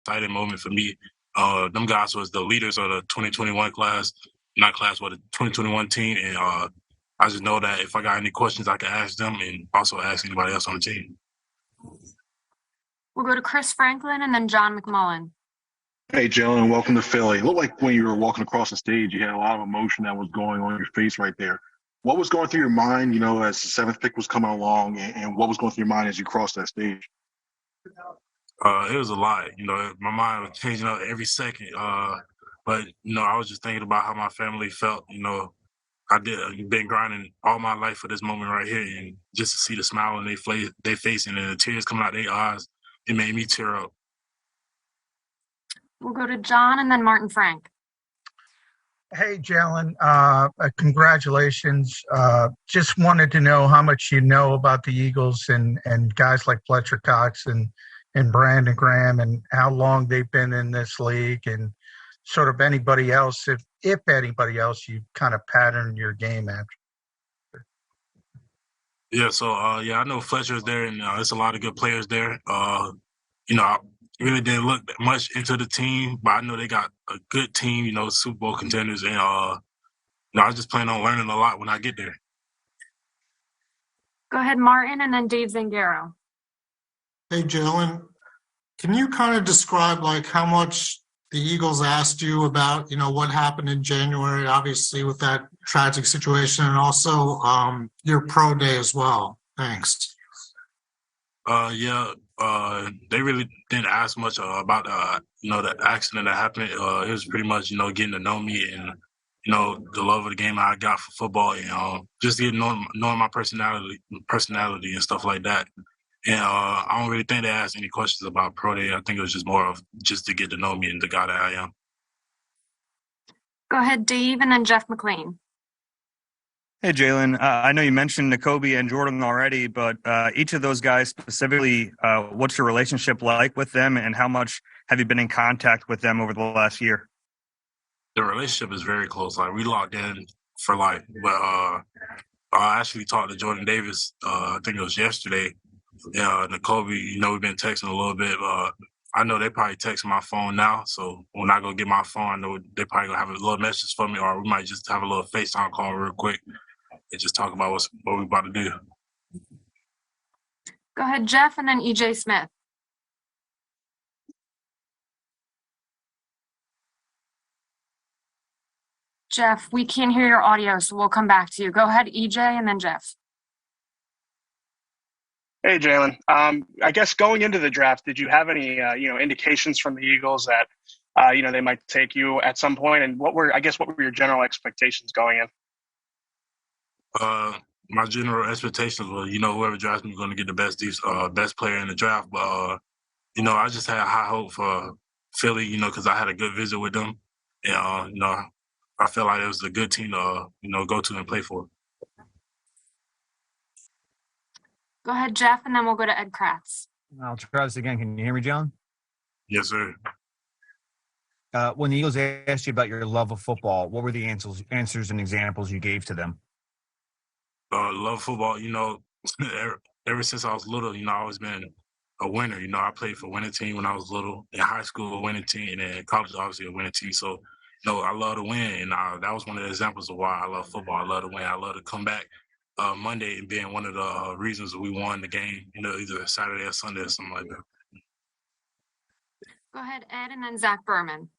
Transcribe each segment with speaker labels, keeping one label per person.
Speaker 1: exciting moment for me. Them guys was the leaders of the 2021 class, not class, but the 2021 team. And I just know that if I got any questions, I can ask them and also ask anybody else on the team.
Speaker 2: We'll go to Chris Franklin and then John McMullen.
Speaker 3: Hey, Jalen, welcome to Philly. It looked like when you were walking across the stage, you had a lot of emotion that was going on your face right there. What was going through your mind, as the seventh pick was coming along, and what was going through your mind as you crossed that stage?
Speaker 1: It was a lot. My mind was changing up every second. But I was just thinking about how my family felt. I've been grinding all my life for this moment right here, and just to see the smile on their face and the tears coming out their eyes, it made me tear up.
Speaker 2: We'll go to John and then Martin Frank.
Speaker 4: Hey, Jalen, congratulations. Just wanted to know how much you know about the Eagles and guys like Fletcher Cox and Brandon Graham, and how long they've been in this league, and sort of anybody else, if anybody else you kind of pattern your game after.
Speaker 1: Yeah, so I know Fletcher's there, and there's a lot of good players there. I really didn't look that much into the team, but I know they got a good team, Super Bowl contenders, and I just plan on learning a lot when I get there.
Speaker 2: Go ahead, Martin, and then Dave Zangaro.
Speaker 5: Hey, Jalen, can you kind of describe how much the Eagles asked you about, what happened in January, obviously with that tragic situation, and also your pro day as well? Thanks.
Speaker 1: They really didn't ask much about the accident that happened. It was pretty much getting to know me and the love of the game I got for football, and just knowing my personality and stuff like that. And I don't really think they asked any questions about pro day. I think it was just more of just to get to know me and the guy that I am.
Speaker 2: Go ahead, Dave, and then Jeff McLean.
Speaker 6: Hey, Jalen, I know you mentioned Nakobe and Jordan already, but each of those guys specifically, what's your relationship like with them, and how much have you been in contact with them over the last year?
Speaker 1: The relationship is very close. We locked in for life. But I actually talked to Jordan Davis, I think it was yesterday. Nakobe, we've been texting a little bit. I know they probably text my phone now, so when I go get my phone, I know they probably gonna have a little message for me, or we might just have a little FaceTime call real quick and just talk about what we're about to do.
Speaker 2: Go ahead, Jeff, and then EJ Smith. Jeff, we can't hear your audio, so we'll come back to you. Go ahead, EJ, and then Jeff.
Speaker 7: Hey, Jalen. I guess going into the draft, did you have any, indications from the Eagles that, they might take you at some point? And what were your general expectations going in?
Speaker 1: My general expectations were, whoever drafts me is going to get the best player in the draft. But, I just had high hope for Philly, because I had a good visit with them. And, I felt like it was a good team to, go to and play for.
Speaker 2: Go ahead, Jeff, and then we'll go to Ed Kratz.
Speaker 8: I'll try this again. Can you hear me, John?
Speaker 1: Yes, sir.
Speaker 8: When the Eagles asked you about your love of football, what were the answers and examples you gave to them?
Speaker 1: Love football, ever since I was little, I've always been a winner. I played for a winning team when I was little. In high school, a winning team, and then in college, obviously, a winning team. So, I love to win, and that was one of the examples of why I love football. I love to win. I love to come back Monday and being one of the reasons we won the game, either Saturday or Sunday or something like that.
Speaker 2: Go ahead, Ed, and then Zach Berman.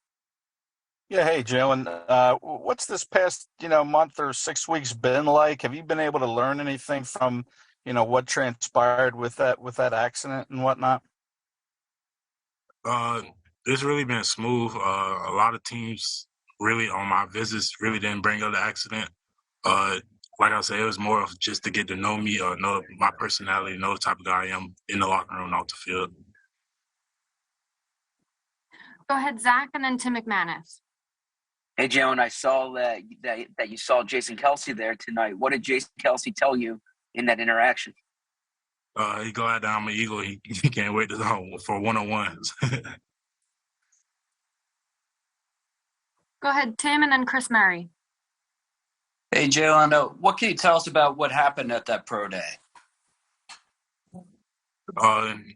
Speaker 9: Yeah, hey, Jalen. What's this past, month or 6 weeks been like? Have you been able to learn anything from, what transpired with that accident and whatnot?
Speaker 1: It's really been smooth. A lot of teams really on my visits really didn't bring up the accident. Like I said, it was more of just to get to know me, know my personality, know the type of guy I am in the locker room and off the field.
Speaker 2: Go ahead, Zach, and then Tim McManus.
Speaker 10: Hey, Jalen, I saw that you saw Jason Kelce there tonight. What did Jason Kelce tell you in that interaction?
Speaker 1: He's glad that I'm an Eagle. He can't wait for one-on-ones.
Speaker 2: Go ahead, Tim, and then Chris Murray.
Speaker 11: Hey, Jalen, what can you tell us about what happened at that pro day?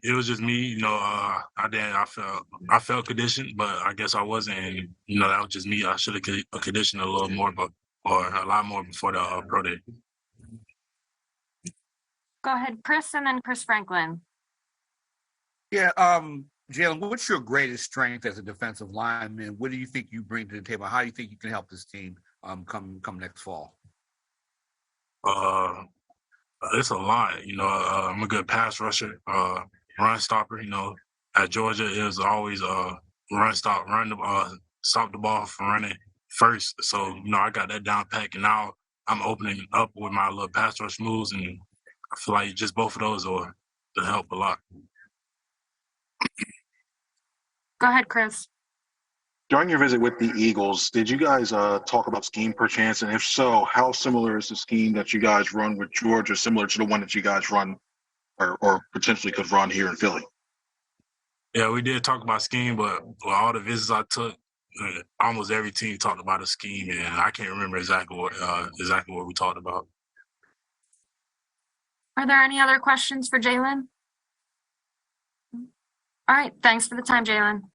Speaker 1: It was just me, I felt conditioned, but I guess I wasn't. And, that was just me. I should have conditioned a little more, or a lot more before the pro day.
Speaker 2: Go ahead, Chris, and then Chris Franklin.
Speaker 12: Yeah, Jalen, what's your greatest strength as a defensive lineman? What do you think you bring to the table? How do you think you can help this team come next fall?
Speaker 1: It's a lot. I'm a good pass rusher, run stopper. At Georgia, it was always stop the ball from running first. So I got that down pat, and now I'm opening up with my little pass rush moves, and I feel like just both of those will help a lot.
Speaker 2: Go ahead, Chris.
Speaker 3: During your visit with the Eagles, did you guys talk about scheme perchance? And if so, how similar is the scheme that you guys run with Georgia, similar to the one that you guys run or potentially could run here in Philly?
Speaker 1: Yeah, we did talk about scheme, but all the visits I took, almost every team talked about a scheme, and I can't remember exactly what we talked about.
Speaker 2: Are there any other questions for Jalen? All right, thanks for the time, Jalen.